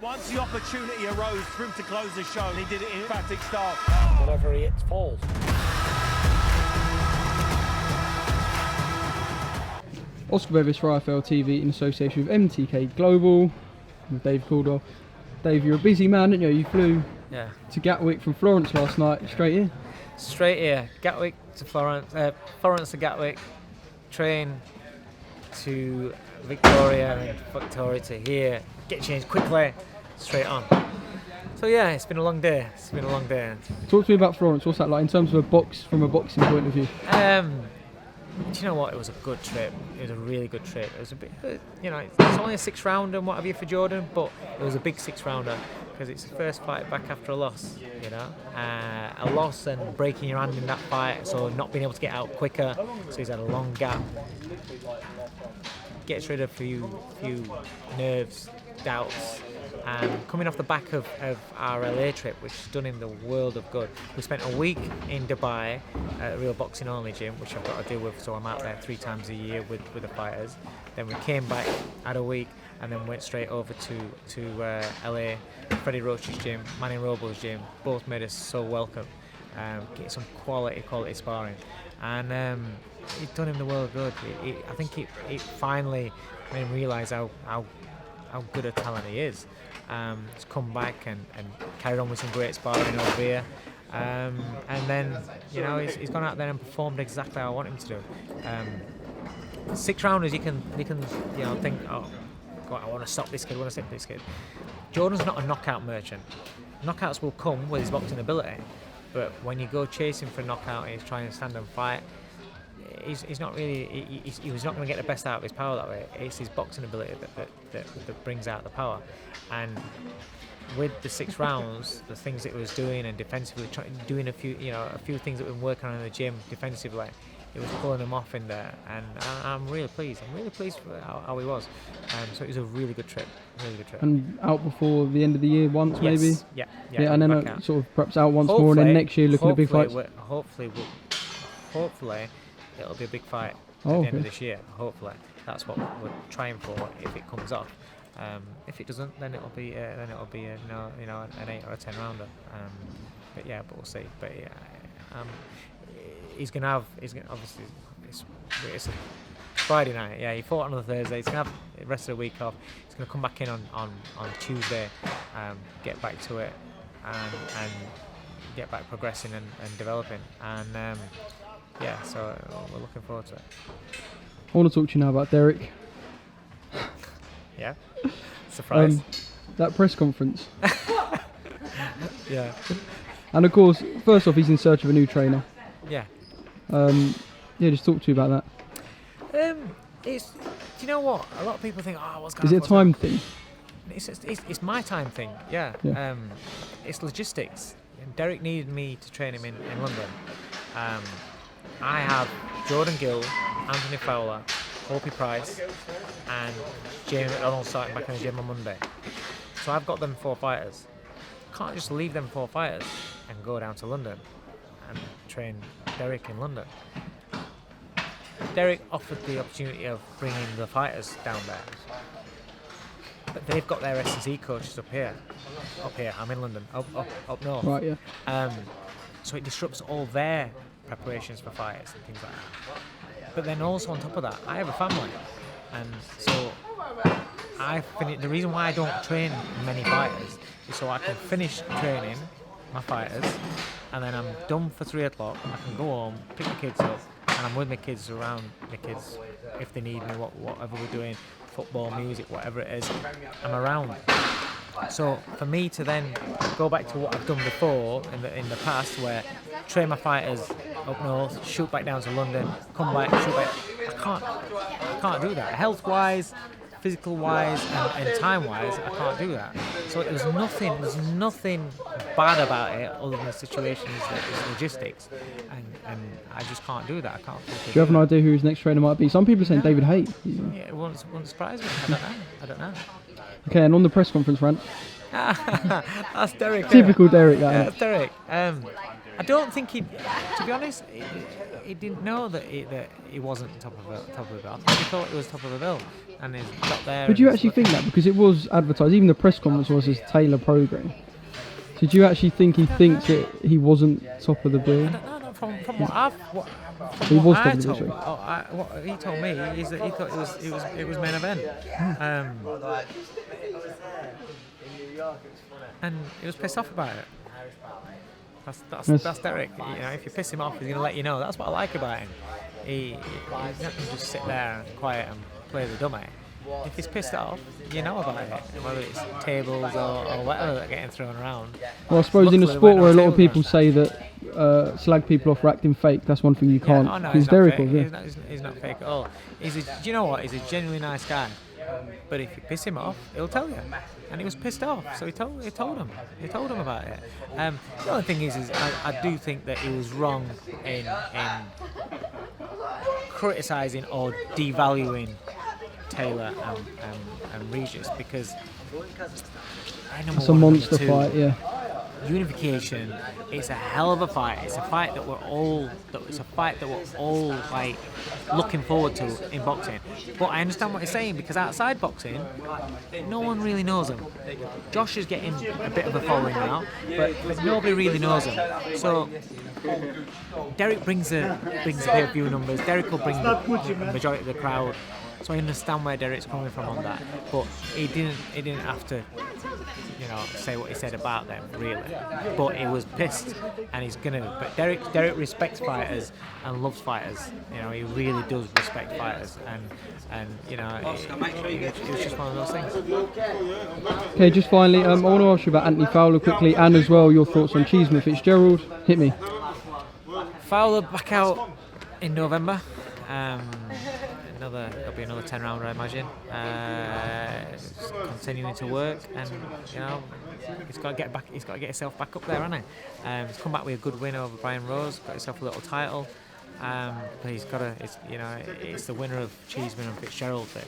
Once the opportunity arose for him to close the show, he did it in emphatic style. Whatever he hits falls. Oscar Bevis for IFL TV in association with MTK Global, with Dave Coldwell. Dave, you're a busy man, aren't you? You flew to Gatwick from Florence last night, straight here? Straight here, Gatwick to Florence, Florence to Gatwick, train to Victoria, and Victoria to here, get changed quickly, straight on. So yeah, it's been a long day. Talk to me about Florence. What's that like in terms of from a boxing point of view? Do you know what? It was a good trip. It was a really good trip. It was a bit, it's only a 6-rounder and what have you for Jordan, but it was a big 6-rounder because it's the first fight back after a loss. A loss and breaking your hand in that fight, so not being able to get out quicker. So he's had a long gap. Gets rid of a few nerves, doubts. Coming off the back of our LA trip, which has done him the world of good. We spent a week in Dubai at a real boxing only gym, which I've got to deal with, so I'm out there 3 times a year with the fighters. Then we came back, had a week, and then went straight over to LA, Freddie Roach's gym, Manny Robles' gym. Both made us so welcome. Get some quality sparring, and it's done him the world of good. I think it finally made him realise how good a talent he is. He's come back and carried on with some great sparring over here. And then, he's gone out there and performed exactly how I want him to do. 6-rounders, you can think, oh, God, I want to stop this kid, Jordan's not a knockout merchant. Knockouts will come with his boxing ability, but when you go chasing for a knockout and he's trying to stand and fight, he's not really. He was not going to get the best out of his power that way. It's his boxing ability that brings out the power. And with the 6 rounds, the things that he was doing and defensively, doing a few things that we've been working on in the gym defensively, it was pulling him off in there. And I'm really pleased. For how he was. So it was a really good trip. And out before the end of the year once, yes. maybe. Yeah. And then sort of perhaps out once more, and then next year looking at big fights. Hopefully, it'll be a big fight at the end of this year. Hopefully, that's what we're trying for. If it comes off, if it doesn't, then it'll be an 8 or a 10 rounder. But we'll see. But he's gonna obviously it's a Friday night. Yeah, he fought on the Thursday. He's gonna have the rest of the week off. He's gonna come back in on Tuesday, get back to it, and get back progressing and developing. And so we're looking forward to it. I want to talk to you now about Derek. Yeah. Surprise. That press conference. Yeah. And of course, first off, he's in search of a new trainer. Yeah. Just talk to you about that. Do you know what? A lot of people think, what's going on? Is it a time thing? It's my time thing. Yeah. It's logistics. Derek needed me to train him in London. I have Jordan Gill, Anthony Fowler, Opie Price, and Jamie McDonald starting back in the gym on Monday. So I've got them 4 fighters. Can't just leave them 4 fighters and go down to London and train Derek in London. Derek offered the opportunity of bringing the fighters down there, but they've got their SEC coaches up here. I'm in London, up north. Right, yeah. So it disrupts all their preparations for fights and things like that. But then also on top of that, I have a family, and so the reason why I don't train many fighters is so I can finish training my fighters, and then I'm done for 3 o'clock. I can go home, pick the kids up, and I'm with my kids, around my kids if they need me, whatever we're doing, football, music, whatever it is, I'm around. So for me to then go back to what I've done before in the past, where train my fighters up north, shoot back down to London, come back, shoot back, I can't do that. Health-wise, physical-wise, and time-wise, I can't do that. So there's nothing bad about it other than the situation is logistics, and I just can't do that. I can't. Do you have an idea who his next trainer might be? Some people are saying David Haight. Yeah, it won't surprise me. I don't know. Okay, and on the press conference rant. That's Derek. Typical Derek, that. Yeah, that's Derek. I don't think he, to be honest, he didn't know that he wasn't top of the bill. I think he thought he was top of the bill, and he got there. But do you actually think that? Because it was advertised, even the press conference was his Taylor program. So do you actually think he thinks that he wasn't top of the bill? I don't know. From what I've He was what top I of the told, bill. what he told me is that he thought it was main event, and he was pissed off about it. That's Derek. You know, if you piss him off, he's gonna let you know. That's what I like about him. He's not gonna just sit there and quiet and play the dummy. If he's pissed off, you know about it, whether it's tables or whatever that are getting thrown around. Well, I suppose in a sport where a lot of people say that slag people off for acting fake, that's one thing you can't. Yeah, oh no, he's not was, fake. yeah. He's not fake at all. Do you know what? He's a genuinely nice guy. But if you piss him off, he'll tell you. And he was pissed off, so he told him. He told him about it. The only thing is I do think that he was wrong in criticising or devaluing Taylor and Regis, because It's a monster fight, yeah. Unification, it's a hell of a fight. It's a fight that we're all like looking forward to in boxing. But I understand what he's saying, because outside boxing, no one really knows him. Josh is getting a bit of a following now, but nobody really knows him. So Derek brings the pay-per-view numbers. Derek will bring the majority of the crowd. So I understand where Derek's coming from on that, but he didn't have to, say what he said about them, really. But he was pissed, and he's gonna. But Derek respects fighters and loves fighters. He really does respect fighters, and it was just one of those things. Okay, just finally, I want to ask you about Anthony Fowler quickly, and as well your thoughts on Cheeseman Fitzgerald. Hit me. Fowler back out in November. There'll be another 10 rounder, I imagine. Continuing to work, and he's got to get back. He's got to get himself back up there, hasn't he? He's come back with a good win over Brian Rose, got himself a little title. But he's got to. It's the winner of Cheeseman and Fitzgerald that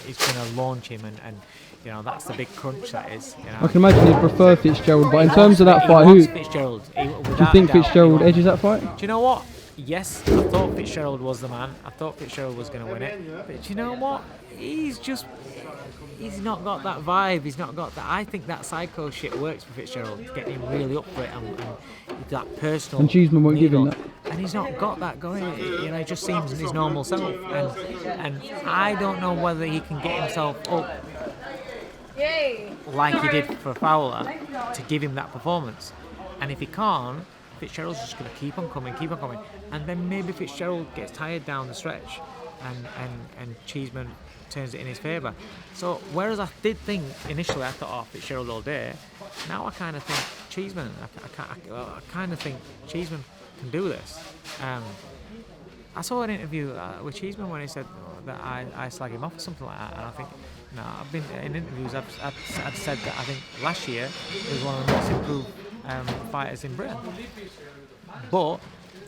he's going to launch him, and that's the big crunch that is. I can imagine he'd prefer Fitzgerald, but in terms of that fight, who Fitzgerald? Do you think Fitzgerald edges that fight? Do you know what? Yes, I thought Fitzgerald was the man. I thought Fitzgerald was going to win it. But do you know what? He's not got that vibe. He's not got that. I think that psycho shit works for Fitzgerald, getting him really up for it and that personal. And Cheeseman won't give him that. And he's not got that going. He just seems his normal self. And I don't know whether he can get himself up like he did for Fowler to give him that performance. And if he can't, Fitzgerald's just going to keep on coming, and then maybe Fitzgerald gets tired down the stretch, and Cheeseman turns it in his favour. So whereas I did think initially, I thought, Fitzgerald all day, now I kind of think Cheeseman. I kind of think Cheeseman can do this. I saw an interview with Cheeseman when he said that I slag him off or something like that, and I think, no, I've been in interviews. I've said that I think last year he was one of the most improved fighters in Britain. But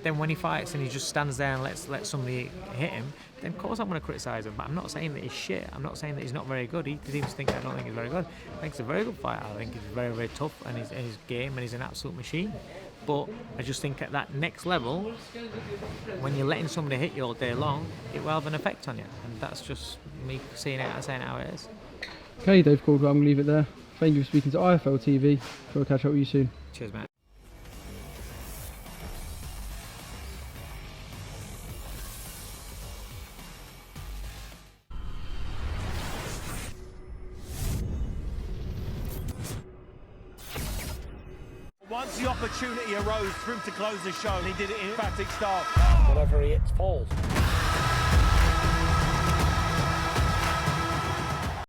then when he fights and he just stands there and lets somebody hit him, then of course I'm going to criticise him. But I'm not saying that he's shit. I'm not saying that he's not very good. He seems to think I don't think he's very good. I think he's a very good fighter. I think he's very, very tough, and he's game, and he's an absolute machine. But I just think at that next level, when you're letting somebody hit you all day long, it will have an effect on you. And that's just me seeing it and saying how it is. Okay, Dave Coldwell, I'm going to leave it there. Thank you for speaking to IFL TV. We'll catch up with you soon. Cheers, mate. Once the opportunity arose for him to close the show, and he did it in emphatic style. Whatever he hits falls.